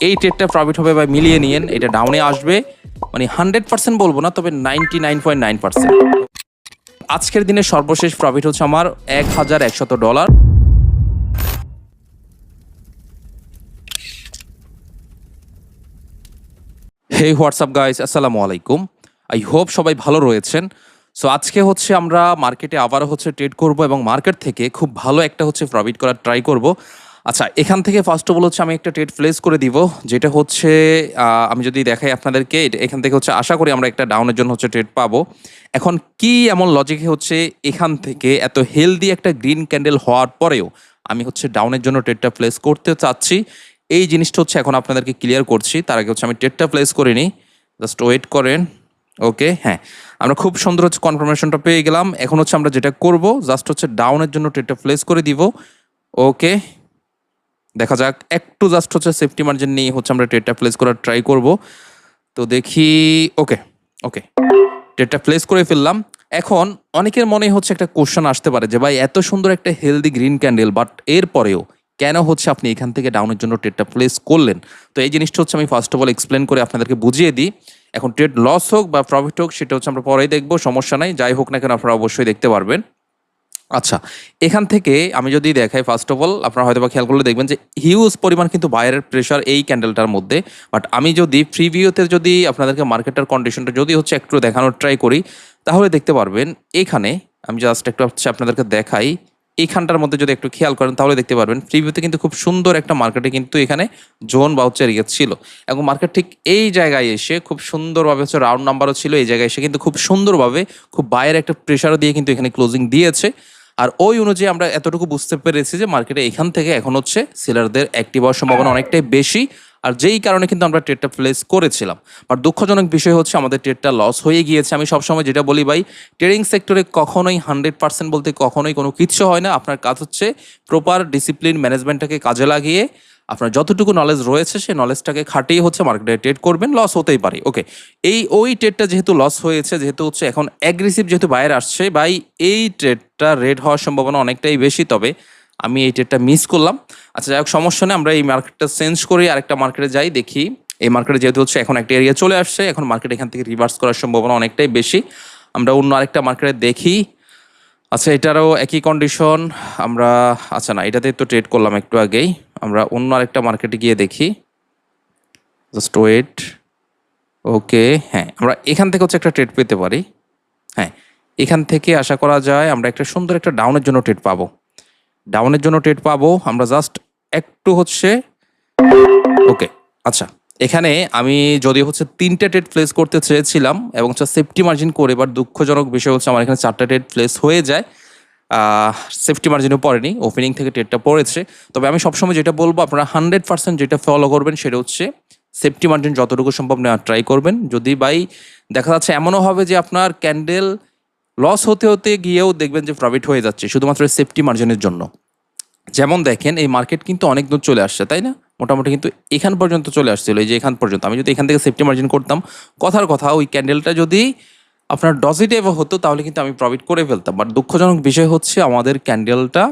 এই ট্রেডটা প্রফিট হবে বা মিলিয়ে নিয়েন, এটা ডাউনে আসবে, মানে 100% বলবো না, তবে 99.9%। আজকের দিনে সর্বশেষ প্রফিট হচ্ছে আমার $1100। হে হোয়াটসঅ্যাপ গাইস, আসসালামু আলাইকুম। আই হোপ সবাই ভালো রয়েছেন। সো আজকে হচ্ছে আমরা মার্কেটে আবারও হচ্ছে ট্রেড করব এবং মার্কেট থেকে খুব ভালো একটা হচ্ছে প্রফিট করার ট্রাই করব। আচ্ছা, এখান থেকে ফার্স্ট অফ অল হচ্ছে আমি একটা ট্রেড প্লেস করে দিব, যেটা হচ্ছে আমি যদি দেখাই আপনাদেরকে, এখান থেকে হচ্ছে আশা করি আমরা একটা ডাউনের জন্য হচ্ছে ট্রেড পাবো। এখন কি এমন লজিকে হচ্ছে এখান থেকে এত হেলদি একটা গ্রিন ক্যান্ডেল হওয়ার পরেও আমি হচ্ছে ডাউনের জন্য ট্রেডটা প্লেস করতে চাচ্ছি, এই জিনিসটা হচ্ছে এখন আপনাদেরকে ক্লিয়ার করছি। তার আগে হচ্ছে আমি ট্রেডটা প্লেস করে নিই, জাস্ট ওয়েট করেন। ওকে, হ্যাঁ, আমরা খুব সুন্দর হচ্ছে কনফার্মেশনটা পেয়ে গেলাম। এখন হচ্ছে আমরা যেটা করব, জাস্ট হচ্ছে ডাউনের জন্য ট্রেডটা প্লেস করে দিব। ওকে, দেখা যাক, একটু জাস্ট হচ্ছে সেফটি মার্জিন নিয়ে হচ্ছে আমরা ট্রেডটা প্লেস করার ট্রাই করব। তো দেখি। ওকে ওকে, ট্রেডটা প্লেস করে ফেললাম। এখন অনেকের মনে হচ্ছে একটা কোশ্চেন আসতে পারে যে ভাই, এত সুন্দর একটা হেলদি গ্রিন ক্যান্ডেল, বাট এরপরেও কেন হচ্ছে আপনি এখান থেকে ডাউনের জন্য ট্রেডটা প্লেস করলেন? তো এই জিনিসটা হচ্ছে আমি ফার্স্ট অফ অল এক্সপ্লেন করে আপনাদেরকে বুঝিয়ে দিই। এখন ট্রেড লস হোক বা প্রফিট হোক, সেটা হচ্ছে আমরা পরেই দেখবো, সমস্যা নাই। যাই হোক না কেন, আপনারা অবশ্যই দেখতে পারবেন। আচ্ছা, এখান থেকে আমি যদি দেখাই, ফার্স্ট অফ অল আপনারা হয়তো বা খেয়াল করলে দেখবেন যে হিউজ পরিমাণ কিন্তু বায়ারের প্রেশার এই ক্যান্ডেলটার মধ্যে। বাট আমি যদি প্রিভিউতে যদি আপনাদেরকে মার্কেটের কন্ডিশনটা যদি হচ্ছে একটু দেখানোর ট্রাই করি, তাহলে দেখতে পারবেন এখানে, আমি জাস্ট একটু হচ্ছে আপনাদেরকে দেখাই, এইখানটার মধ্যে যদি একটু খেয়াল করেন তাহলে দেখতে পারবেন প্রিভিউতে কিন্তু খুব সুন্দর একটা মার্কেটে কিন্তু এখানে জোন বা হচ্ছে এরিয়া ছিল, এবং মার্কেট ঠিক এই জায়গায় এসে খুব সুন্দরভাবে হচ্ছে রাউন্ড নাম্বারও ছিল, এই জায়গায় এসে কিন্তু খুব সুন্দরভাবে খুব বায়ের একটা প্রেশারও দিয়ে কিন্তু এখানে ক্লোজিং দিয়েছে। আর ওই অনুযায়ী আমরা এতটুকু বুঝতে পেরেছি যে মার্কেটে এখান থেকে এখন হচ্ছে সেলারদের অ্যাক্টিভ হওয়ার সম্ভাবনা অনেকটাই বেশি, আর যেই কারণে কিন্তু আমরা ট্রেডটা প্লেস করেছিলাম। বাট দুঃখজনক বিষয় হচ্ছে আমাদের ট্রেডটা লস হয়ে গিয়েছে। আমি সবসময় যেটা বলি ভাই, ট্রেডিং সেক্টরে কখনোই 100% বলতে কখনোই কোনো কিচ্ছু হয় না। আপনার কাজ হচ্ছে প্রপার ডিসিপ্লিন ম্যানেজমেন্টটাকে কাজে লাগিয়ে আপনার যতটুকু নলেজ রয়েছে সেই নলেজটাকে খাটিয়ে হচ্ছে মার্কেটে ট্রেড করবেন। লস হতেই পারে, ওকে। ওই ট্রেডটা যেহেতু লস হয়েছে, যেহেতু হচ্ছে এখন অ্যাগ্রেসিভ যেহেতু বাইরে আসছে, ভাই এই ট্রেডটা রেড হওয়ার সম্ভাবনা অনেকটাই বেশি, তবে আমি এই ট্রেডটা মিস করলাম। আচ্ছা, যাই হোক, সমস্যা নেই, আমরা এই মার্কেটটা চেঞ্জ করি, আরেকটা মার্কেটে যাই, দেখি। এই মার্কেটে যেহেতু হচ্ছে এখন একটা এরিয়া চলে আসছে, এখন মার্কেট এখান থেকে রিভার্স করার সম্ভাবনা অনেকটাই বেশি। আমরা অন্য আরেকটা মার্কেটে দেখি। আচ্ছা, এটারও একই কন্ডিশন আমরা, আচ্ছা না, এটাতে তো ট্রেড করলাম একটু আগেই। আমরা অন্য আরেকটা মার্কেটে গিয়ে দেখি, জাস্ট ওয়েট। ওকে, হ্যাঁ, আমরা এখান থেকে হচ্ছে একটা ট্রেড পেতে পারি। হ্যাঁ, এখান থেকে আশা করা যায় আমরা একটা সুন্দর একটা ডাউনের জন্য ট্রেড পাবো। ডাউনের জন্য ট্রেড পাবো আমরা, জাস্ট একটু হচ্ছে। ওকে, আচ্ছা, এখানে আমি যদি হচ্ছে 3টে ট্রেড প্লেস করতে চেয়েছিলাম এবং হচ্ছে সেফটি মার্জিন করে, এবার দুঃখজনক বিষয় হচ্ছে আমার এখানে 4টা ট্রেড প্লেস হয়ে যায়। সেফটি মার্জিনও পড়েনি, ওপেনিং থেকে ট্রেডটা পড়েছে। তবে আমি সবসময় যেটা বলবো, আপনারা 100% যেটা ফলো করবেন সেটা হচ্ছে সেফটি মার্জিন যতটুকু সম্ভব নেওয়ার ট্রাই করবেন। যদি বাই দেখা যাচ্ছে এমনও হবে যে আপনার ক্যান্ডেল লস হতে হতে গিয়েও দেখবেন যে প্রফিট হয়ে যাচ্ছে শুধুমাত্র সেফটি মার্জিনের জন্য। যেমন দেখেন, এই মার্কেট কিন্তু অনেক দূর চলে আসছে, তাই না? মোটামুটি কিন্তু এখান পর্যন্ত চলে আসছিল, এই যে এখান পর্যন্ত। আমি যদি এখান থেকে সেফটি মার্জিন করতাম, কথার কথা ওই ক্যান্ডেলটা যদি আপনার ডজিটিভ হতো তাহলে কিন্তু আমি প্রফিট করে ফেলতাম। বাট দুঃখজনক বিষয় হচ্ছে আমাদের ক্যান্ডেলটা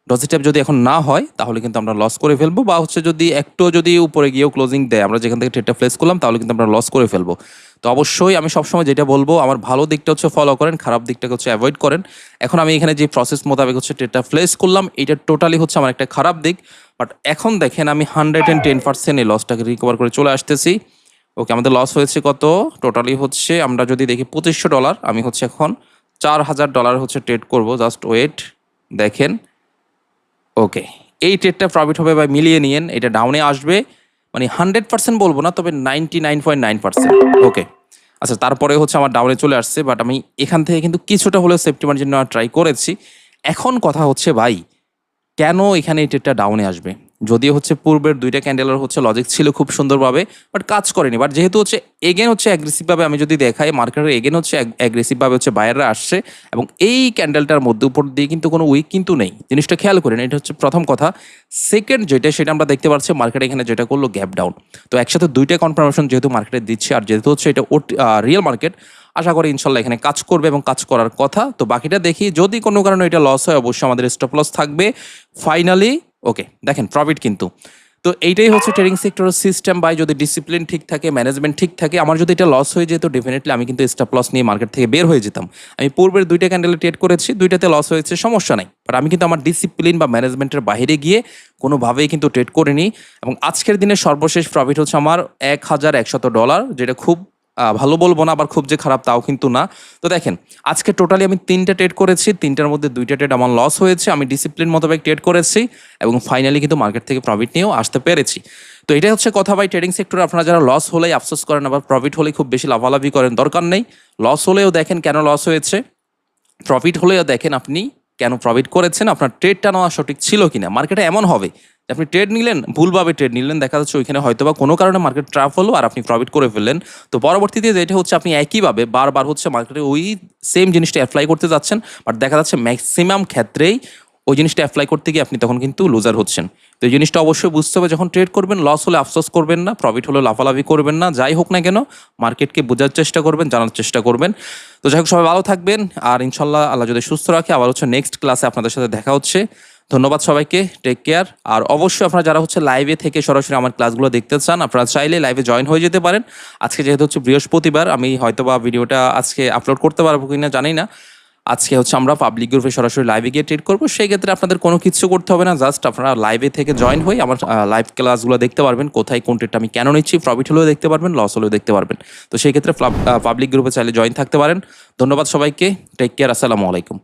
ডজিটিভ যদি এখন না হয় তাহলে কিন্তু আমরা লস করে ফেলবো, বা হচ্ছে যদি একটু যদি উপরে গিয়েও ক্লোজিং দেয়, আমরা যেখান থেকে ট্রেডটা প্লেস করলাম, তাহলে কিন্তু আমরা লস করে ফেলবো। তো অবশ্যই আমি সবসময় যেটা বলবো, আমার ভালো দিকটা হচ্ছে ফলো করেন, খারাপ দিকটাকে হচ্ছে অ্যাভয়েড করেন। এখন আমি এখানে যে প্রসেস মোতাবেক হচ্ছে ট্রেডটা প্লেস করলাম, এটা টোটালি হচ্ছে আমার একটা খারাপ দিক। বাট এখন দেখেন আমি 110% এই লসটাকে রিকভার করে চলে আসতেছি। ওকে, আমাদের লস হয়েছে কত টোটালি হচ্ছে, আমরা যদি দেখি $2500। আমি হচ্ছে এখন $4000 হচ্ছে ট্রেড করব, জাস্ট ওয়েট, দেখেন। ওকে, এই ট্রেডটা প্রফিট হবে বা মিলিয়ে নিয়েন, এটা ডাউনে আসবে, মানে 100% বলবো না, তবে 99.9%। ওকে, আচ্ছা, তারপরে হচ্ছে আমার ডাউনে চলে আসছে, বাট আমি এখান থেকে কিন্তু কিছুটা হলেও সেফটি মার্জিন নেওয়ার ট্রাই করেছি। এখন কথা হচ্ছে ভাই, কেন এখানে এই ট্রেডটা ডাউনে আসবে? যদিও হচ্ছে পূর্বের 2টা ক্যান্ডেলের হচ্ছে লজিক ছিল খুব সুন্দরভাবে, বাট কাজ করেনি। বাট যেহেতু হচ্ছে এগেন হচ্ছে অ্যাগ্রেসিভভাবে, আমি যদি দেখাই মার্কেটের এগেন হচ্ছে অ্যাগ্রেসিভভাবে হচ্ছে বায়াররা আসছে, এবং এই ক্যান্ডেলটার মধ্যে উপর দিয়ে কিন্তু কোনো উইক কিন্তু নেই, জিনিসটা খেয়াল করেন। এটা হচ্ছে প্রথম কথা। সেকেন্ড যেটা, সেটা আমরা দেখতে পাচ্ছি মার্কেট এখানে যেটা করলো গ্যাপ ডাউন। তো একসাথে 2টা কনফার্মেশন যেহেতু মার্কেটে দিচ্ছে, আর যেহেতু হচ্ছে এটা রিয়েল মার্কেট, আশা করি ইনশাল্লাহ এখানে কাজ করবে এবং কাজ করার কথা। তো বাকিটা দেখি, যদি কোনো কারণে এটা লস হয় অবশ্যই আমাদের স্টপ লস থাকবে ফাইনালি। ওকে, দেখেন প্রফিট কিন্তু তো এইটাই হচ্ছে ট্রেডিং সেক্টরের সিস্টেম। বাই যদি ডিসিপ্লিন ঠিক থাকে, ম্যানেজমেন্ট ঠিক থাকে, আমার যদি এটা লস হয়ে যেত ডেফিনেটলি আমি কিন্তু স্টপ লস নিয়ে মার্কেট থেকে বের হয়ে যেতাম। আমি পূর্বের 2টা ক্যান্ডেলে ট্রেড করেছি, 2টাতে লস হয়েছে, সমস্যা নাই, বাট আমি কিন্তু আমার ডিসিপ্লিন বা ম্যানেজমেন্টের বাইরে গিয়ে কোনোভাবেই কিন্তু ট্রেড করিনি। এবং আজকের দিনের সর্বশেষ প্রফিট হচ্ছে আমার $1,100, যেটা খুব ভালো বলবো না, আবার খুব যে খারাপ তাও কিন্তু না। তো দেখেন, আজকে টোটালি আমি 3টা ট্রেড করেছি, 3টার মধ্যে 2টা ট্রেড আমার লস হয়েছে, আমি ডিসিপ্লিন মোতাবেক ট্রেড করেছি এবং ফাইনালি কিন্তু মার্কেট থেকে প্রফিট নিয়েও আসতে পেরেছি। তো এটাই হচ্ছে কথা ভাই, ট্রেডিং সেক্টরে আপনারা যারা লস হলেই আফসোস করেন, আবার প্রফিট হলেই খুব বেশি লাভালাভি করেন, দরকার নেই। লস হলেও দেখেন কেন লস হয়েছে, প্রফিট হলেও দেখেন আপনি কেন প্রফিট করেছেন, আপনার ট্রেডটা নেওয়া সঠিক ছিল কিনা। মার্কেটে এমন হবে যে আপনি ট্রেড নিলেন, ভুলভাবে ট্রেড নিলেন, দেখা যাচ্ছে ওইখানে হয়তো বা কোনো কারণে মার্কেট ট্র্যাপ হলো আর আপনি প্রফিট করে ফেললেন। তো পরবর্তীতে যেটা হচ্ছে আপনি একইভাবে বারবার হচ্ছে মার্কেটে ওই সেম জিনিসটা অ্যাপ্লাই করতে যাচ্ছেন, বাট দেখা যাচ্ছে ম্যাক্সিমাম ক্ষেত্রেই ওই জিনিসটা অ্যাপ্লাই করতে গিয়ে আপনি তখন কিন্তু লুজার হচ্ছেন। তো এই জিনিসটা অবশ্যই বুঝতে হবে, যখন ট্রেড করবেন লস হলে আফসোস করবেন না, প্রফিট হলে লাফালাফি করবেন না, যাই হোক না কেন মার্কেটকে বোঝার চেষ্টা করবেন, জানার চেষ্টা করবেন। তো যাই হোক, সবাই ভালো থাকবেন, আর ইনশাল্লাহ আল্লাহ যদি সুস্থ রাখে আবার হচ্ছে নেক্সট ক্লাসে আপনাদের সাথে দেখা হচ্ছে। ধন্যবাদ সবাইকে, টেক কেয়ার। আর অবশ্যই আপনারা যারা হচ্ছে লাইভে থেকে সরাসরি আমার ক্লাসগুলো দেখতে চান, আপনারা চাইলে লাইভে জয়েন হয়ে যেতে পারেন। আজকে যেহেতু হচ্ছে বৃহস্পতিবার, আমি হয়তোবা ভিডিওটা আজকে আপলোড করতে পারবো কিনা জানি না। আজকে হচ্ছে আমরা পাবলিক গ্রুপে সরাসরি লাইভে গিয়ে ট্রেড করবো, সেই ক্ষেত্রে আপনাদের কোনো কিছু করতে হবে না, জাস্ট আপনারা লাইভে থেকে জয়েন হয়ে আমার লাইভ ক্লাসগুলো দেখতে পারবেন, কোথায় কোন ট্রেডটা আমি কেন নিচ্ছি, প্রফিট হলেও দেখতে পারবেন, লস হলেও দেখতে পারবেন। তো সেই ক্ষেত্রে পাবলিক গ্রুপে চাইলে জয়েন থাকতে পারেন। ধন্যবাদ সবাইকে, টেক কেয়ার, আসসালামু আলাইকুম।